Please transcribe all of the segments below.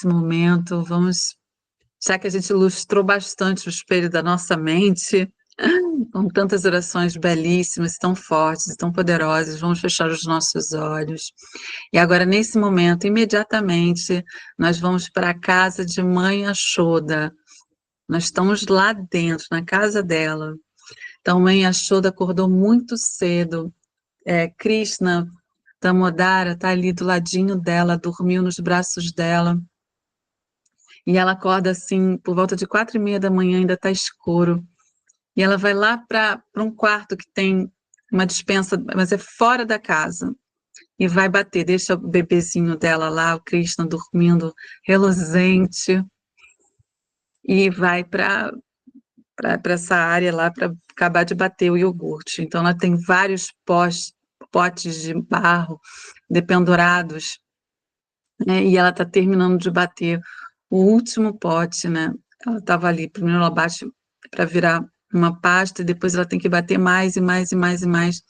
nesse momento, vamos, já que a gente ilustrou bastante o espelho da nossa mente, com tantas orações belíssimas, tão fortes, tão poderosas, vamos fechar os nossos olhos. E agora, nesse momento, imediatamente, nós vamos para a casa de Mãe Yashoda. Nós estamos lá dentro, na casa dela. Então, Mãe Yashoda acordou muito cedo. Krishna Damodara está ali do ladinho dela, dormiu nos braços dela. E ela acorda assim, por volta de 4:30 da manhã, ainda está escuro. E ela vai lá para um quarto que tem uma despensa, mas é fora da casa. E vai bater, deixa o bebezinho dela lá, o Krishna, dormindo reluzente. E vai para essa área lá para acabar de bater o iogurte. Então, ela tem vários potes de barro dependurados, né? E ela está terminando de bater o último pote, né? Ela estava ali, primeiro ela bate para virar uma pasta, e depois ela tem que bater mais e mais e mais e mais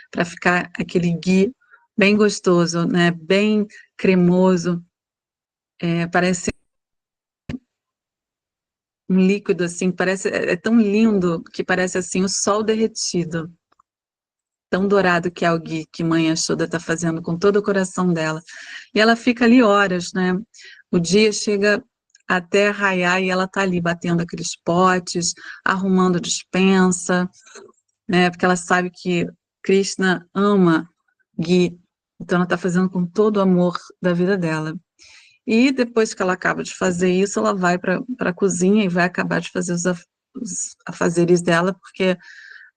para ficar aquele ghee bem gostoso, né? Bem cremoso, parece um líquido assim, parece, é tão lindo que parece assim o sol derretido, tão dourado que é o ghee que Mãe Yashoda está fazendo com todo o coração dela. E ela fica ali horas, né? O dia chega até raiar e ela está ali batendo aqueles potes, arrumando despensa, né? Porque ela sabe que Krishna ama ghee, então ela está fazendo com todo o amor da vida dela. E depois que ela acaba de fazer isso, ela vai para a cozinha e vai acabar de fazer os afazeres dela, porque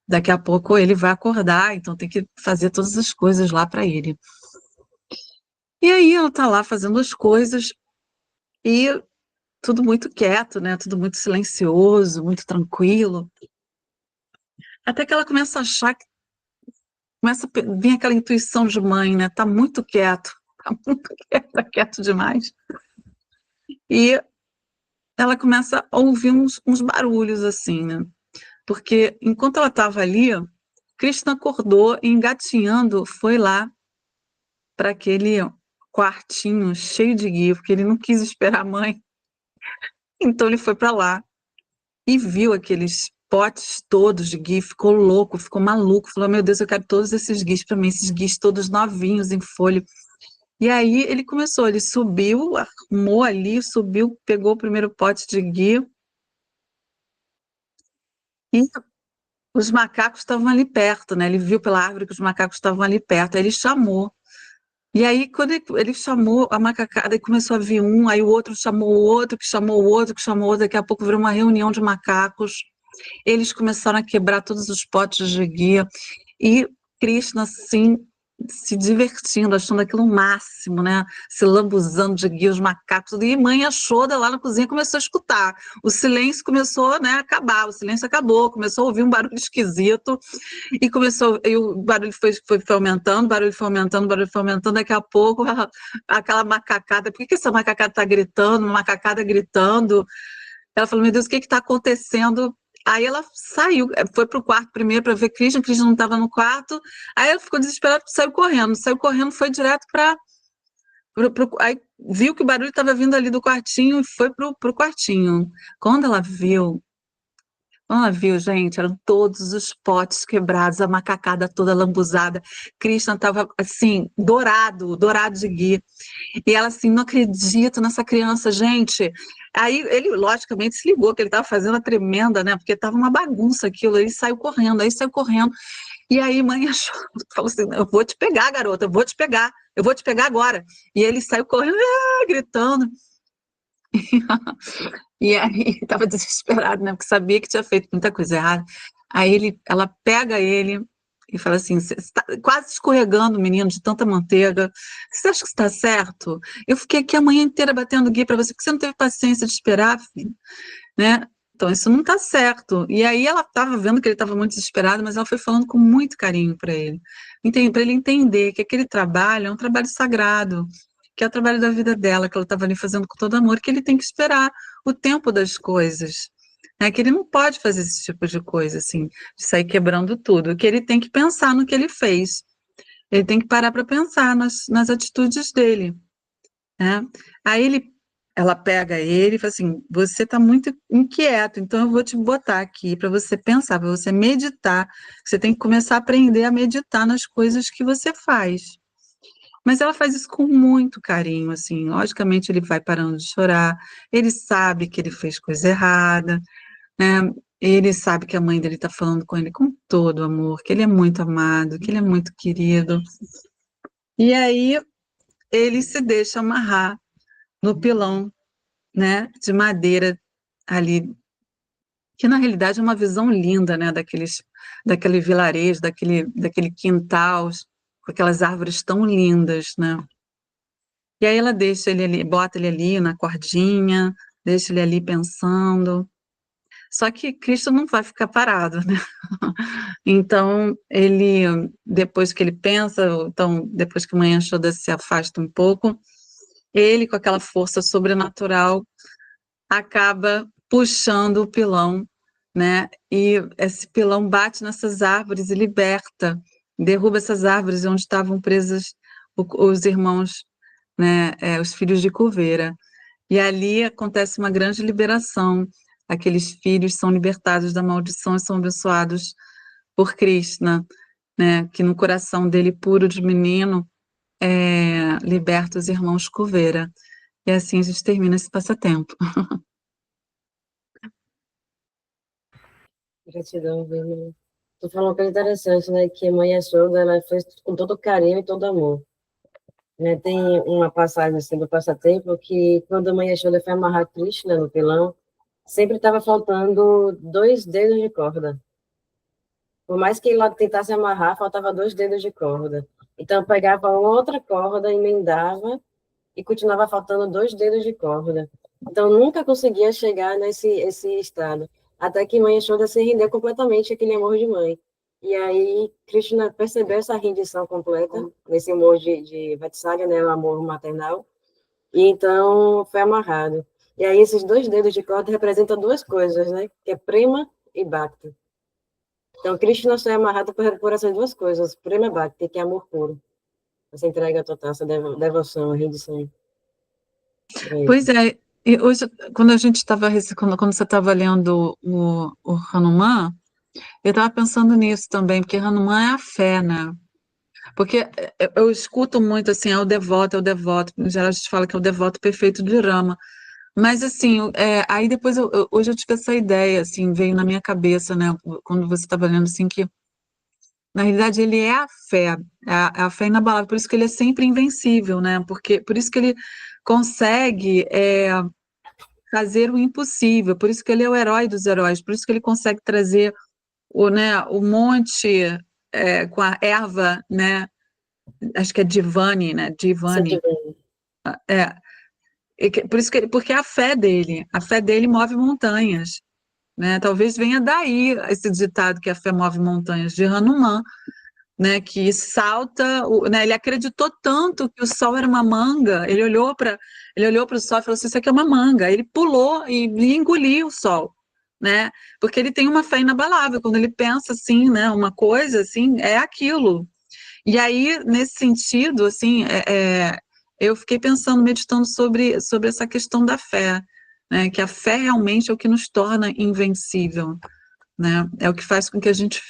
daqui a pouco ele vai acordar, então tem que fazer todas as coisas lá para ele. E aí ela está lá fazendo as coisas e tudo muito quieto, né? Tudo muito silencioso, muito tranquilo. Até que ela começa a achar que começa a vir aquela intuição de mãe, né? Tá muito quieto, tá quieto demais. E ela começa a ouvir uns barulhos assim, né? Porque enquanto ela estava ali, Krishna acordou e engatinhando foi lá para aquele quartinho cheio de ghee, porque ele não quis esperar a mãe. Então ele foi para lá e viu aqueles potes todos de ghee, ficou louco, ficou maluco, falou: meu Deus, eu quero todos esses ghees para mim, esses ghees todos novinhos em folha. E aí ele começou, ele subiu, arrumou ali, subiu, pegou o primeiro pote de ghee e os macacos estavam ali perto, né? Ele viu pela árvore que os macacos estavam ali perto, aí ele chamou. E aí, quando ele chamou a macacada, e começou a vir um, aí o outro chamou o outro, que chamou o outro, que chamou o outro, daqui a pouco virou uma reunião de macacos. Eles começaram a quebrar todos os potes de guia, e Krishna, assim, se divertindo, achando aquilo o máximo, né? Se lambuzando de guia, os macacos, e Mãe Yashoda lá na cozinha começou a escutar. O silêncio começou, né, a acabar, o silêncio acabou, começou a ouvir um barulho esquisito, e o barulho foi aumentando, barulho foi aumentando, barulho foi aumentando, daqui a pouco aquela macacada, por que essa macacada está gritando, uma macacada gritando? Ela falou: meu Deus, o que está acontecendo? Aí ela saiu, foi para o quarto primeiro para ver Krishna não estava no quarto, aí ela ficou desesperada, saiu correndo, foi direto para... Aí viu que o barulho estava vindo ali do quartinho e foi para o quartinho. Quando ela viu, gente, eram todos os potes quebrados, a macacada toda lambuzada. Krishna estava, assim, dourado de ghee. E ela, assim, não acredito nessa criança, gente. Aí ele, logicamente, se ligou que ele estava fazendo a tremenda, né? Porque estava uma bagunça aquilo. Aí saiu correndo. E aí Mãe achou, falou assim: eu vou te pegar, garota, eu vou te pegar agora. E ele saiu correndo, gritando. E aí estava desesperado, né? Porque sabia que tinha feito muita coisa errada. Aí ela pega ele e fala assim: você está quase escorregando, menino, de tanta manteiga. Você acha que está certo? Eu fiquei aqui a manhã inteira batendo guia para você, porque você não teve paciência de esperar, filho, né? Então isso não está certo. E aí ela estava vendo que ele estava muito desesperado, mas ela foi falando com muito carinho para ele entender que aquele trabalho é um trabalho sagrado, que é o trabalho da vida dela, que ela estava ali fazendo com todo amor, que ele tem que esperar o tempo das coisas, né? Que ele não pode fazer esse tipo de coisa, assim, de sair quebrando tudo, que ele tem que pensar no que ele fez, ele tem que parar para pensar nas atitudes dele, né? Aí ele ela pega ele e fala assim, você está muito inquieto, então eu vou te botar aqui para você pensar, para você meditar, você tem que começar a aprender a meditar nas coisas que você faz. Mas ela faz isso com muito carinho, assim, logicamente ele vai parando de chorar, ele sabe que ele fez coisa errada, né? Ele sabe que a mãe dele está falando com ele com todo amor, que ele é muito amado, que ele é muito querido. E aí ele se deixa amarrar no pilão, né, de madeira ali, que na realidade é uma visão linda, né, daquele vilarejo, daquele quintal, com aquelas árvores tão lindas, né? E aí ela deixa ele ali, bota ele ali na cordinha, deixa ele ali pensando. Só que Cristo não vai ficar parado, né? Então, ele, depois que ele pensa, então, depois que Manhã Choda se afasta um pouco, ele, com aquela força sobrenatural, acaba puxando o pilão, né? E esse pilão bate nessas árvores e liberta, derruba essas árvores onde estavam presos os irmãos, né? Os filhos de Coveira. E ali acontece uma grande liberação. Aqueles filhos são libertados da maldição e são abençoados por Krishna, né? Que no coração dele puro de menino liberta os irmãos Coveira. E assim a gente termina esse passatempo. Gratidão, Vini. Tu falou uma coisa interessante, né? Que a mãe Yashoda, ela fez com todo carinho e todo amor. Né? Tem uma passagem assim, do passatempo que, quando a mãe Yashoda foi amarrar Krishna no pilão, sempre estava faltando 2 dedos de corda. Por mais que ela tentasse amarrar, faltava 2 dedos de corda. Então, pegava outra corda, emendava e continuava faltando 2 dedos de corda. Então, nunca conseguia chegar nesse esse estado. Até que Mãe Yashoda se rendeu completamente àquele amor de mãe. E aí, Krishna percebeu essa rendição completa, nesse amor de Vatsalya, né, o amor maternal, e então foi amarrado. E aí, esses 2 dedos de corda representam duas coisas, né, que é prema e bhakti. Então, Krishna só é amarrado por essas duas coisas, prema e bhakti, que é amor puro. Essa entrega total, essa devoção, a rendição. É Pois isso. é, e hoje, quando a gente estava, quando você estava lendo o Hanuman, eu estava pensando nisso também, porque Hanuman é a fé, né? Porque eu escuto muito assim, é o devoto, em geral a gente fala que é o devoto perfeito de Rama, mas assim, aí depois, hoje eu tive essa ideia, assim, veio na minha cabeça, né, quando você estava lendo, assim, que na realidade ele é a fé, a fé inabalável, por isso que ele é sempre invencível, né, porque, por isso que ele consegue fazer o impossível, por isso que ele é o herói dos heróis, por isso que ele consegue trazer o monte com a erva, né, acho que é Divani, né, Sente Divani, bem. é, por isso que porque é a fé dele move montanhas, né, talvez venha daí esse ditado que a fé move montanhas, de Hanuman, né, que salta, né, ele acreditou tanto que o sol era uma manga, ele olhou para o sol e falou assim, isso aqui é uma manga, ele pulou e engoliu o sol, né, porque ele tem uma fé inabalável, quando ele pensa assim, né, uma coisa assim, é aquilo. E aí, nesse sentido, assim, eu fiquei pensando, meditando sobre essa questão da fé, né, que a fé realmente é o que nos torna invencível, né, é o que faz com que a gente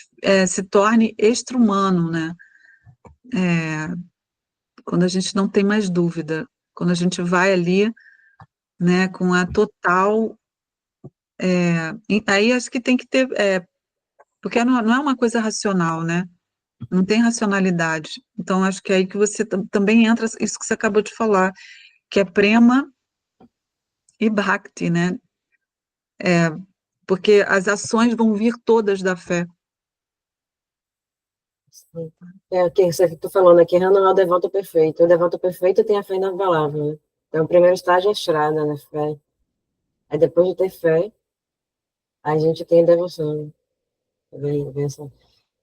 se torne extra-humano, né, quando a gente não tem mais dúvida, quando a gente vai ali, né, com a total, aí acho que tem que ter, porque não é uma coisa racional, né, não tem racionalidade, então acho que é aí que você também entra, isso que você acabou de falar, que é prema e bhakti, né, porque as ações vão vir todas da fé. Sim. É o que você tu falando aqui, Hannah é o devoto perfeito. O devoto perfeito tem a fé na palavra, né? Então, o primeiro estágio é a Shraddha, né? Fé. Aí, depois de ter fé, a gente tem a devoção. Vem assim.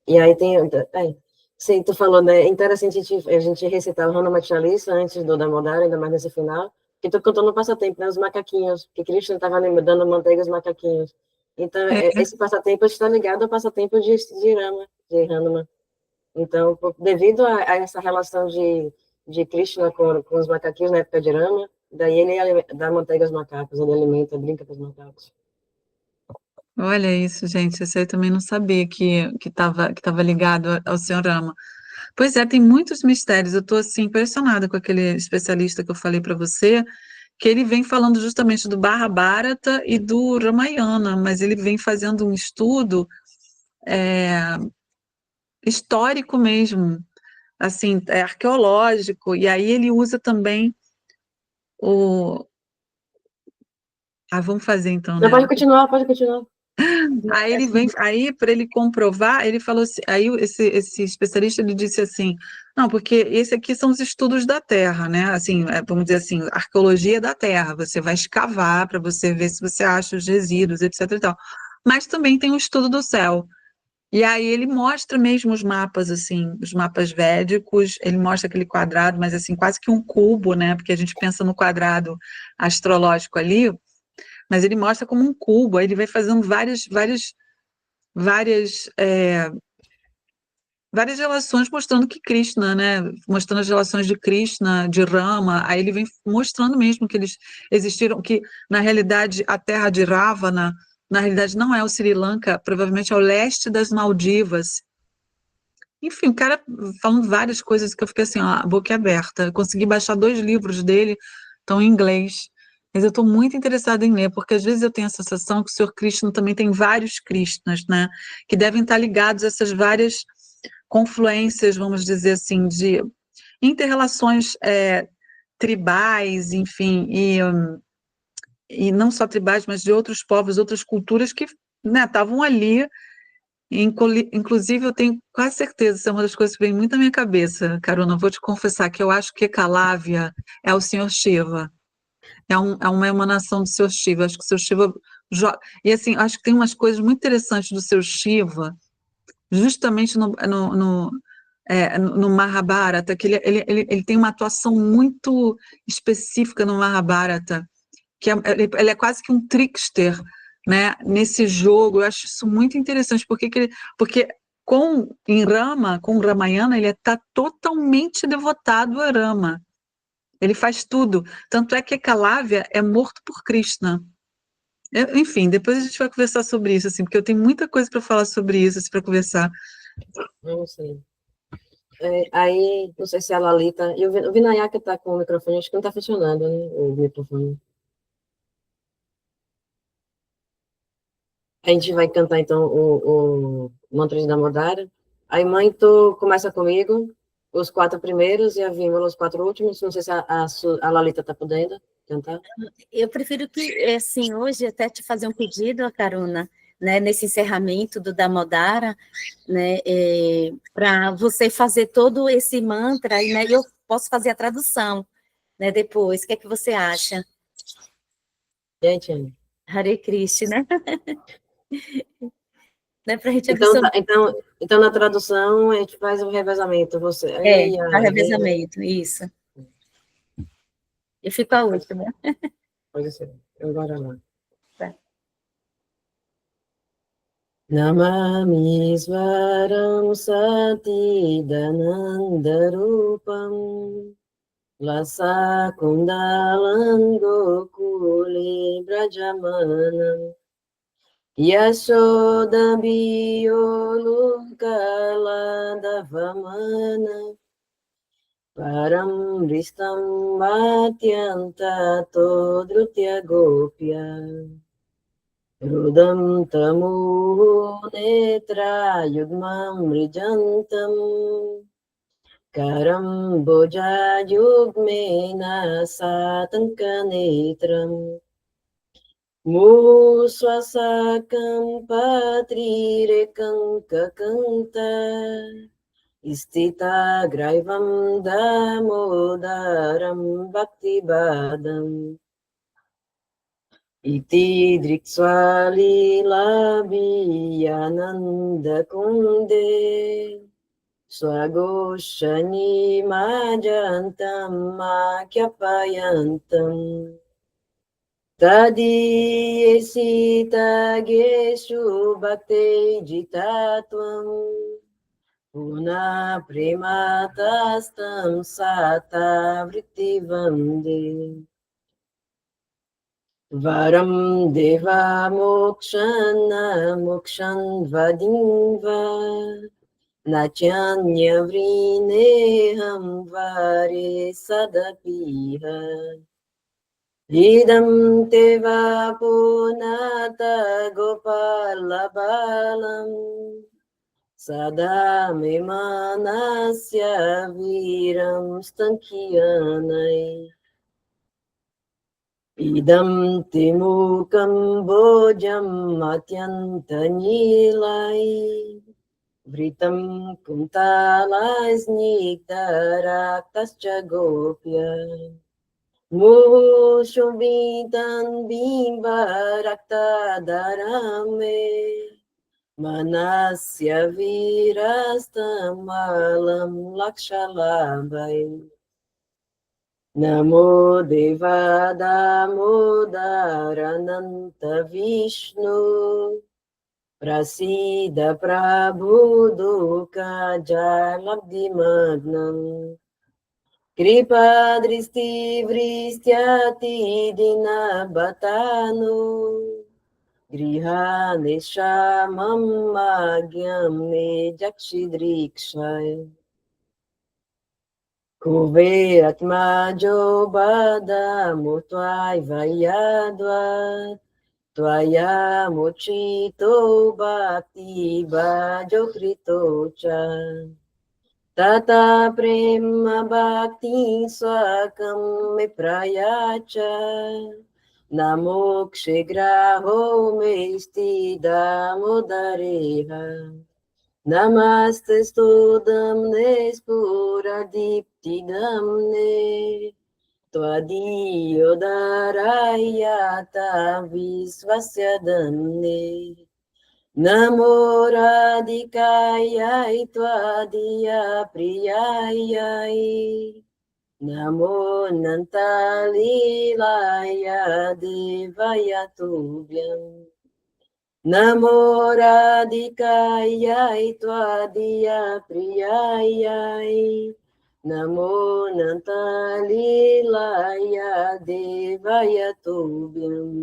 E aí tem... sim, tu falou, né? É interessante a gente recitar o Hannah Chalisa antes do Damodara, ainda mais nesse final, que tu cantou no passatempo, né? Os macaquinhos, que Krishna estava dando manteiga aos macaquinhos. Então, É, esse passatempo está ligado ao passatempo de Rama, de Hanuman. Então, devido a essa relação de Krishna com os macaquinhos na época de Rama, Daí ele dá manteiga aos macacos, ele alimenta, brinca com os macacos. Olha isso, gente. Esse aí também não sabia que tava ligado ao Senhor Rama. Pois é, tem muitos mistérios. Eu estou assim impressionada com aquele especialista que eu falei para você, que ele vem falando justamente do Mahabharata e do Ramayana, mas ele vem fazendo um estudo histórico mesmo, assim, arqueológico, e aí ele usa também o. Ah, vamos fazer então, Não, né? pode continuar, pode continuar. Aí ele vem, aí para ele comprovar, ele falou assim, aí esse especialista ele disse assim, não, porque esse aqui são os estudos da Terra, né? Assim, vamos dizer assim, arqueologia da Terra. Você vai escavar para você ver se você acha os resíduos, etc. e tal. Mas também tem o estudo do céu. E aí ele mostra mesmo os mapas, assim, os mapas védicos, ele mostra aquele quadrado, mas assim, quase que um cubo, né? Porque a gente pensa no quadrado astrológico ali, mas ele mostra como um cubo, aí ele vai fazendo várias, várias relações mostrando que Krishna, né? Mostrando as relações de Krishna, de Rama, aí ele vem mostrando mesmo que eles existiram, que na realidade a terra de Ravana, na realidade não é o Sri Lanka, provavelmente é o leste das Maldivas. Enfim, o cara falando várias coisas que eu fiquei assim, ó, a boca aberta. Eu consegui baixar 2 livros dele, estão em inglês. Mas eu estou muito interessada em ler, porque às vezes eu tenho a sensação que o Senhor Krishna também tem vários Krishnas, né? Que devem estar ligados a essas várias confluências, vamos dizer assim, de inter-relações tribais, enfim, e não só tribais, mas de outros povos, outras culturas que, né, estavam ali. Inclusive, eu tenho quase certeza, isso é uma das coisas que vem muito na minha cabeça, Caruna. Vou te confessar que eu acho que Calavia é o Senhor Shiva. É uma emanação do Senhor Shiva. Acho que o Senhor Shiva. E assim, acho que tem umas coisas muito interessantes do Senhor Shiva, justamente no Mahabharata, que ele tem uma atuação muito específica no Mahabharata, que ele é quase que um trickster, né, nesse jogo. Eu acho isso muito interessante, porque em Rama, com o Ramayana, ele está totalmente devotado a Rama. Ele faz tudo. Tanto é que Calavia é morto por Krishna. Enfim, depois a gente vai conversar sobre isso, assim, porque eu tenho muita coisa para falar sobre isso, assim, para conversar. Não sei. Aí, não sei se é a Lalita. E o Vinayak está com o microfone, acho que não está funcionando, né? O microfone. A gente vai cantar, então, o Mantra de Damodara. Aí, mãe, tu começa comigo, os 4 primeiros, e a Vímola, os 4 últimos. Não sei se a Lalita está podendo cantar. Eu prefiro que, assim, hoje até te fazer um pedido, Caruna, né, nesse encerramento do Damodara, né, para você fazer todo esse mantra, e né, eu posso fazer a tradução, né, depois. O que é que você acha? Gente, Hare Krishna, né, para a gente então, absorver. então, na tradução, a gente faz o revezamento. Você, A revezamento, isso. Eu fico a última. pode ser. Eu agora lá. Tá. Namami Svaram Satidanandarupam Lasa Kundalam Gokule Brajamanam Yashodabiyolukala Param Ristam Matyanta Todrutya Gopya Rudam Tamu Netra Yudmam Rijantam Karam Boja Yugmena Satankanetram Muswasakam Patrirekam Kakanta Istita Graivam Damodaram Bhaktibadam Iti Drikswalilabiyananda Kunde Swagoshani Majantam Makyapayantam Tadiyesita Geshu Bhakte Jitatvam Puna Prematastam Sata Vritti Vande Varam deva mokshana mokshan vadinva Natyanya vrineham vari sadapiha Idam teva punata gopalabalam Sada mimanasya viram stankiyanai Idam timukam bojam atyantanyilai Vritam kuntalais niktaraktascha gopya Mushubintan bimba rakta darame Manasya virastamalam lakshalabhai Namo Devada Modarananta Vishnu Prasida Prabhuduka Jalabdimagnam Kripa Dristi Vristyati Dina Batanu Griha Nishamam Magyam Jakshidrikshaya Kuveratmajo Bada Mutwai Vayadvat Tvaya Mochito Bhakti Bhajo Krito Cha Tata Prema Bhakti Swakam Me Prayacha Namo Kshegraho Me Damodareha Namaste Studamne Spura Diptidamne Tvadiyo Darayata Visvasya Damne Namo Radhikayai Tvadiya Priyayai Namo Nantalilaya Devaya Tubhyam Namo Radhikayai Tvadiya Priyayai Namo Nantalilaya Devaya Tubhyam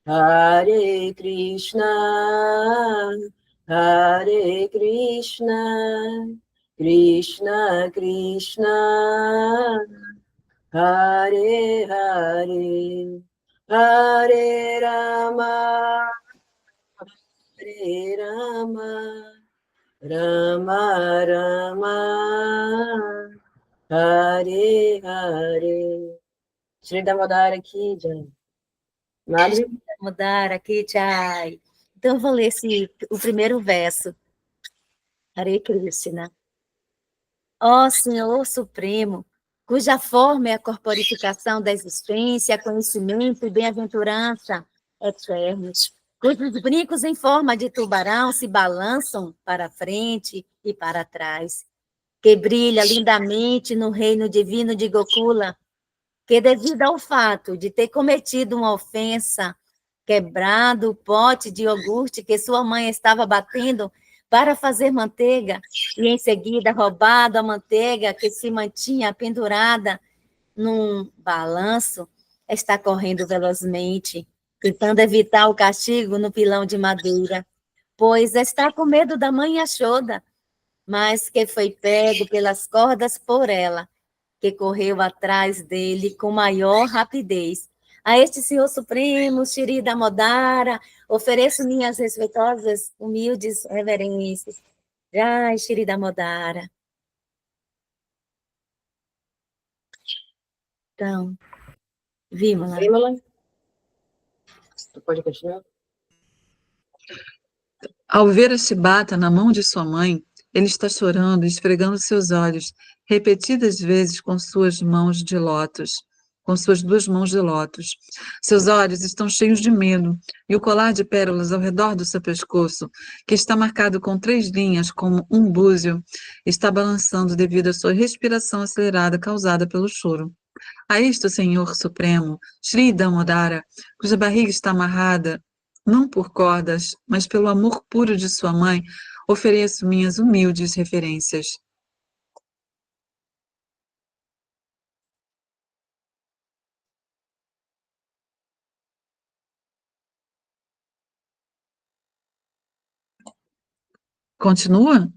Hare Krishna Hare Krishna Krishna Krishna Hare Hare Hare Rama Hare Rama Rama Rama Hare Hare Shri Damodara Ki Jai Madre Mudar aqui, Chai. Então, eu vou ler o primeiro verso. Hare Krishna. Ó Senhor Supremo, cuja forma é a corporificação da existência, conhecimento e bem-aventurança eternos, cujos brincos em forma de tubarão se balançam para frente e para trás, que brilha lindamente no reino divino de Gokula, que devido ao fato de ter cometido uma ofensa, quebrado o pote de iogurte que sua mãe estava batendo para fazer manteiga, e em seguida roubado a manteiga que se mantinha pendurada num balanço, está correndo velozmente, tentando evitar o castigo no pilão de madeira, pois está com medo da mãe Yashoda, mas que foi pego pelas cordas por ela, que correu atrás dele com maior rapidez. A este Senhor Supremo, Shri Damodara, ofereço minhas respeitosas, humildes reverências. Jai, Shri Damodara. Então, Vimala. Vimala, tu pode continuar? Ao ver a chibata na mão de sua mãe, ele está chorando e esfregando seus olhos repetidas vezes com suas mãos de lótus, com suas duas mãos de lótus. Seus olhos estão cheios de medo, e o colar de pérolas ao redor do seu pescoço, que está marcado com 3 linhas como um búzio, está balançando devido à sua respiração acelerada causada pelo choro. A isto, Senhor Supremo, Shri Damodara, cuja barriga está amarrada, não por cordas, mas pelo amor puro de sua mãe, ofereço minhas humildes referências. Continua?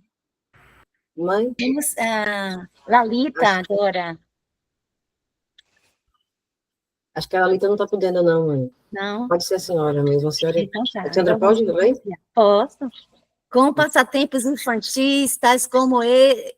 Mãe, Temos a Lalita agora. acho que a Alita não está podendo, não, mãe. Não? Pode ser a senhora mesmo. A senhora, Então tá. a senhora Então vamos pode ler? compartilhar. Posso? Com passatempos infantis, tais como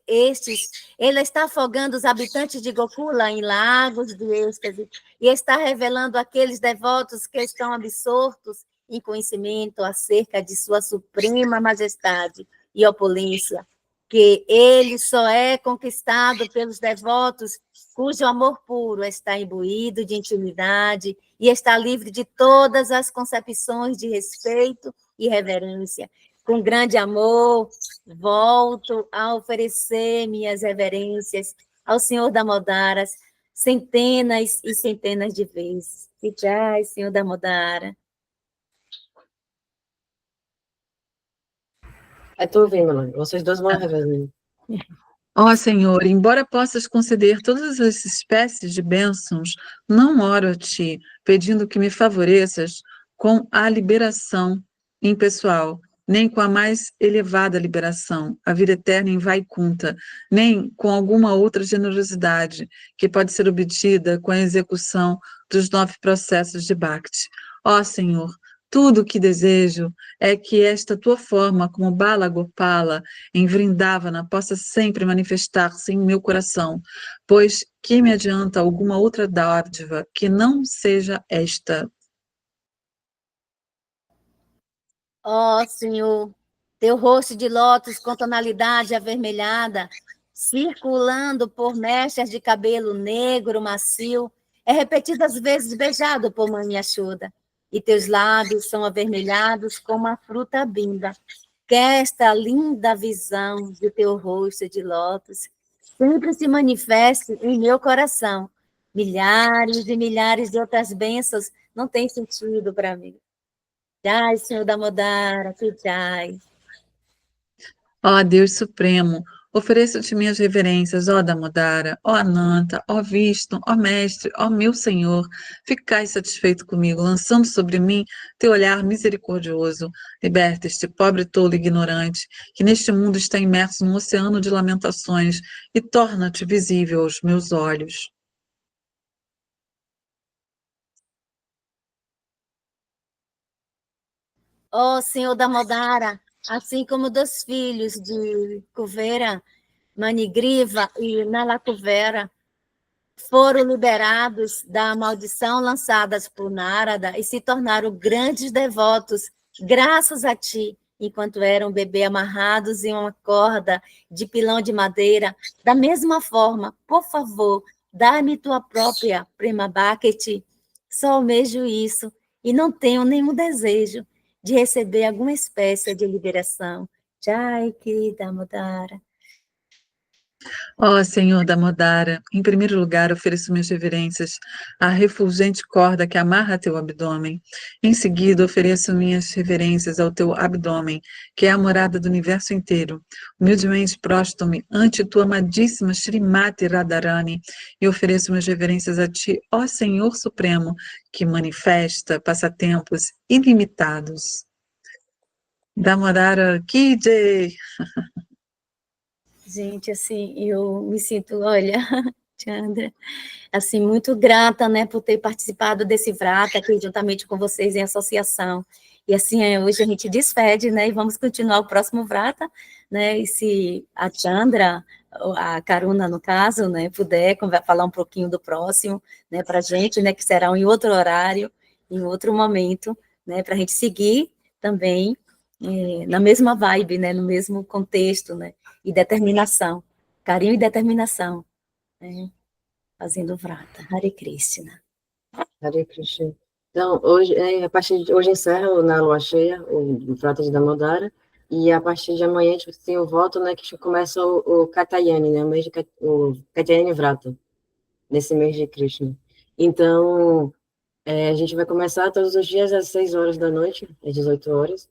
estes, ele está afogando os habitantes de Gokula em lagos de êxtase e está revelando àqueles devotos que estão absortos em conhecimento acerca de sua suprema majestade e opulência, que ele só é conquistado pelos devotos cujo amor puro está imbuído de intimidade e está livre de todas as concepções de respeito e reverência. Com grande amor, volto a oferecer minhas reverências ao Senhor Damodaras, centenas e centenas de vezes. E já, Senhor Damodara. Estou ouvindo, mãe. Vocês dois vão revezando. Ó Senhor, embora possas conceder todas as espécies de bênçãos, não oro a ti, pedindo que me favoreças com a liberação impessoal, nem com a mais elevada liberação, a vida eterna em Vaikunta, nem com alguma outra generosidade que pode ser obtida com a execução dos 9 processos de Bhakti. Ó Senhor, tudo o que desejo é que esta tua forma, como Bala Gopala, em Vrindavana possa sempre manifestar-se em meu coração, pois que me adianta alguma outra dádiva que não seja esta? Ó Senhor, teu rosto de lótus com tonalidade avermelhada, circulando por mechas de cabelo negro macio, é repetidas vezes beijado por Mãe Yashoda, e teus lábios são avermelhados como a fruta bimba. Que esta linda visão de teu rosto de lótus sempre se manifeste em meu coração. Milhares e milhares de outras bênçãos não têm sentido para mim. Jai, Senhor Damodara, que jai. Ó Deus Supremo, ofereço-te minhas reverências, ó Damodara, ó Ananta, ó Vishnu, ó Mestre, ó meu Senhor, ficai satisfeito comigo, lançando sobre mim teu olhar misericordioso. Liberta este pobre tolo ignorante, que neste mundo está imerso num oceano de lamentações, e torna-te visível aos meus olhos. Ó Senhor Damodara, assim como dos filhos de Kuvera, Manigriva e Nalakuvera foram liberados da maldição lançadas por Narada e se tornaram grandes devotos, graças a ti, enquanto eram bebê amarrados em uma corda de pilão de madeira. Da mesma forma, por favor, dá-me tua própria Prema Bhakti. Só almejo isso e não tenho nenhum desejo de receber alguma espécie de liberação. Jai, Ki Damodara. Ó Senhor Damodara, em primeiro lugar ofereço minhas reverências à refulgente corda que amarra teu abdômen. Em seguida ofereço minhas reverências ao teu abdômen, que é a morada do universo inteiro. Humildemente prostro-me ante tua amadíssima Srimati Radharani e ofereço minhas reverências a ti, ó Senhor Supremo, que manifesta passatempos ilimitados. Damodara Ki Jai! Gente, assim, eu me sinto, olha, Chandra, assim, muito grata, né, por ter participado desse Vrata aqui juntamente com vocês em associação. E assim, hoje a gente despede, né, e vamos continuar o próximo Vrata, né, e se a Chandra, a Karuna, no caso, né, puder falar um pouquinho do próximo, né, para a gente, né, que será em outro horário, em outro momento, né, para a gente seguir também na mesma vibe, né, no mesmo contexto, né, e determinação, carinho e determinação, né, fazendo Vrata. Hare Krishna. Hare Krishna. Então, hoje, a partir de hoje encerra na lua cheia, o Vrata de Damodara, e a partir de amanhã a gente tem o voto, né, que começa o Katyayani, né, o Katyayani Vrata, nesse mês de Krishna. Então, a gente vai começar todos os dias às 6 horas da noite, às 18 horas,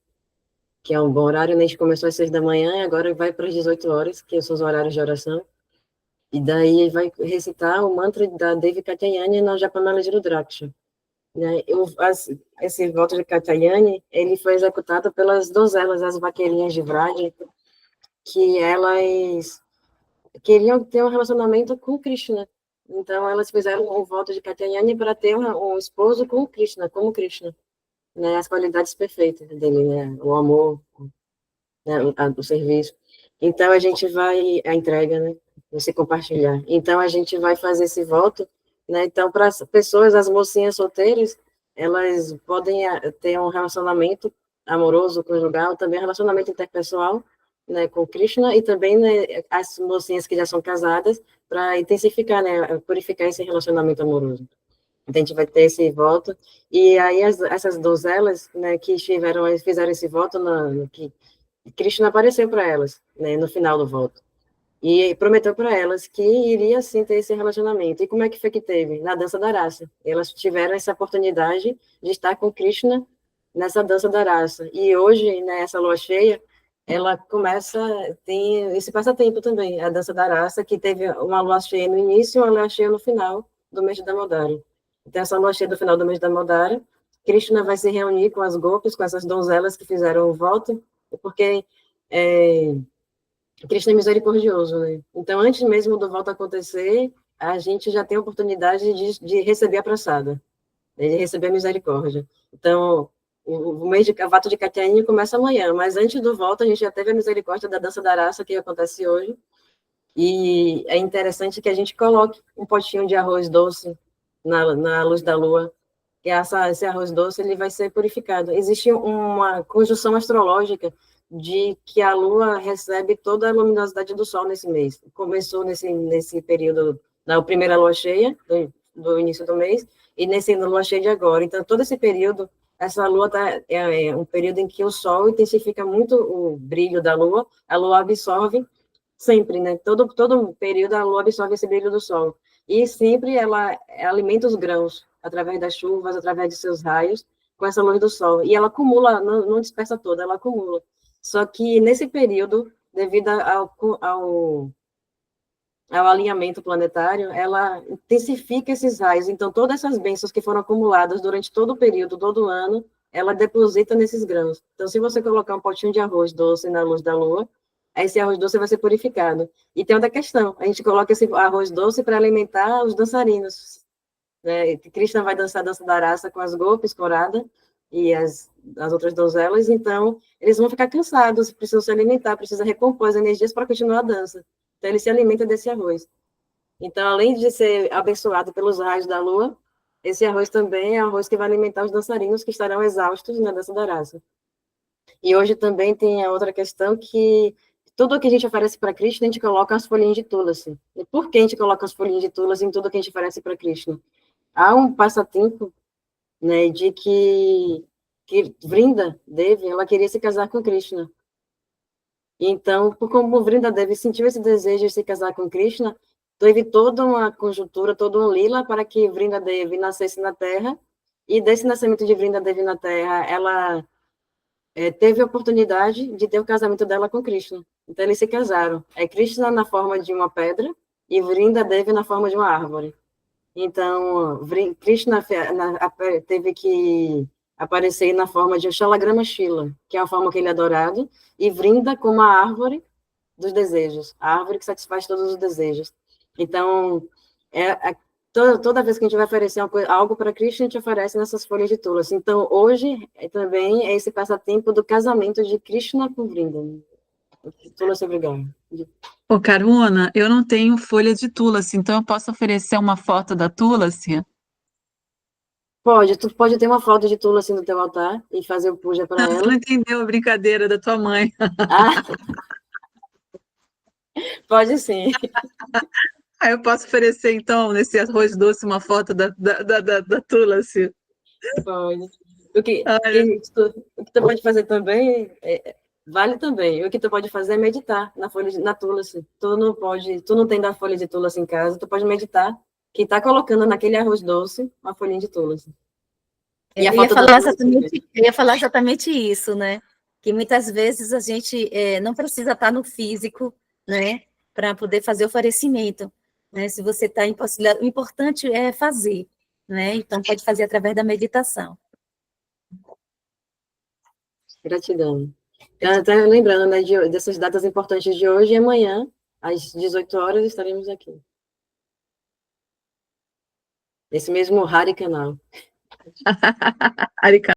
que é um bom horário, né, a gente começou às 6 da manhã e agora vai para as 18 horas, que são os horários de oração. E daí vai recitar o mantra da Devi Katyayani na Japamala de Rudraksha. Né? Esse voto de Katyayani, ele foi executado pelas donzelas, as vaqueirinhas de Vrade, que elas queriam ter um relacionamento com Krishna. Então, elas fizeram o voto de Katyayani para ter um esposo com Krishna, como Krishna, né? As qualidades perfeitas dele, né? O amor, né? O serviço. Então, a entrega, né? Você compartilhar. Então, a gente vai fazer esse voto, né? Então, para as pessoas, as mocinhas solteiras, elas podem ter um relacionamento amoroso, conjugal, também relacionamento interpessoal, né, com Krishna, e também, né, as mocinhas que já são casadas, para intensificar, né, purificar esse relacionamento amoroso. Então, a gente vai ter esse voto, e aí essas donzelas, né, que fizeram esse voto, que Krishna apareceu para elas, né, no final do voto, e prometeu para elas que iria, sim, ter esse relacionamento. E como é que foi que teve? Na dança da raça. Elas tiveram essa oportunidade de estar com Krishna nessa dança da raça. E hoje, nessa lua cheia, ela tem esse passatempo também, a dança da raça, que teve uma lua cheia no início e uma lua cheia no final do mês de Damodara. Então, essa lua cheia do final do mês de Damodara, Krishna vai se reunir com as gopis, com essas donzelas que fizeram o voto, porque Krishna é misericordioso, né? Então, antes mesmo do voto acontecer, a gente já tem a oportunidade de receber a praçada, né? De receber a misericórdia. Então, o mês de voto de Katyayani começa amanhã, mas antes do voto a gente já teve a misericórdia da dança da raça, que acontece hoje, e é interessante que a gente coloque um potinho de arroz doce na luz da lua, que esse arroz doce ele vai ser purificado. Existe uma conjunção astrológica de que a lua recebe toda a luminosidade do sol nesse mês. Começou nesse período, na primeira lua cheia, do início do mês, e nesse lua cheia de agora. Então, todo esse período, essa lua é um período em que o sol intensifica muito o brilho da lua, a lua absorve sempre, né? Todo período a lua absorve esse brilho do sol. E sempre ela alimenta os grãos, através das chuvas, através de seus raios, com essa luz do sol. E ela acumula, não dispersa toda, ela acumula. Só que nesse período, devido ao alinhamento planetário, ela intensifica esses raios. Então, todas essas bênçãos que foram acumuladas durante todo o período, todo o ano, ela deposita nesses grãos. Então, se você colocar um potinho de arroz doce na luz da lua, esse arroz doce vai ser purificado. E tem outra questão, a gente coloca esse arroz doce para alimentar os dançarinos, né? Krishna vai dançar a dança da raça com as golpes, corada, e as outras donzelas, então eles vão ficar cansados, precisam se alimentar, precisam recompor as energias para continuar a dança. Então, ele se alimenta desse arroz. Então, além de ser abençoado pelos raios da lua, esse arroz também é arroz que vai alimentar os dançarinos que estarão exaustos na dança da raça. E hoje também tem a outra questão que tudo que a gente oferece para Krishna, a gente coloca as folhinhas de tulasi. E por que a gente coloca as folhinhas de tulasi em tudo que a gente oferece para Krishna? Há um passatempo, né, de que Vrinda Devi, ela queria se casar com Krishna. Então, como Vrinda Devi sentiu esse desejo de se casar com Krishna, teve toda uma conjuntura, todo um lila para que Vrinda Devi nascesse na Terra, e desse nascimento de Vrinda Devi na Terra, ela teve a oportunidade de ter o casamento dela com Krishna. Então, eles se casaram. É Krishna na forma de uma pedra e Vrinda Devi na forma de uma árvore. Então, Krishna teve que aparecer na forma de Shalagrama Shila, que é a forma que ele é adorado, e Vrinda como a árvore dos desejos, a árvore que satisfaz todos os desejos. Então, toda vez que a gente vai oferecer algo para Krishna, a gente oferece nessas folhas de tulasi. Então, hoje também é esse passatempo do casamento de Krishna com Vrinda. Tulasi, obrigada. Ô, Caruna, eu não tenho folha de tulasi, então eu posso oferecer uma foto da tulasi? Tu pode ter uma foto de tulasi no teu altar e fazer o puja para Você ela. não entendeu a brincadeira da tua mãe. Ah, pode sim. Aí eu posso oferecer, então, nesse arroz doce, uma foto da tulasi. Pode. O que, Olha, o que tu pode fazer também, vale também. O que tu pode fazer é meditar na tulasi. Tu não tem da folha de tulasi em casa, tu pode meditar que tá colocando naquele arroz doce uma folhinha de tulasi. E a foto Eu ia falar exatamente isso, né? Que muitas vezes a gente não precisa estar no físico, né? Para poder fazer o oferecimento, né? Se você está impossibilitado, o importante é fazer, né? Então, pode fazer através da meditação. Gratidão. Até lembrando, né, dessas datas importantes de hoje, e amanhã, às 18 horas, estaremos aqui. Esse mesmo Hari canal. Arica.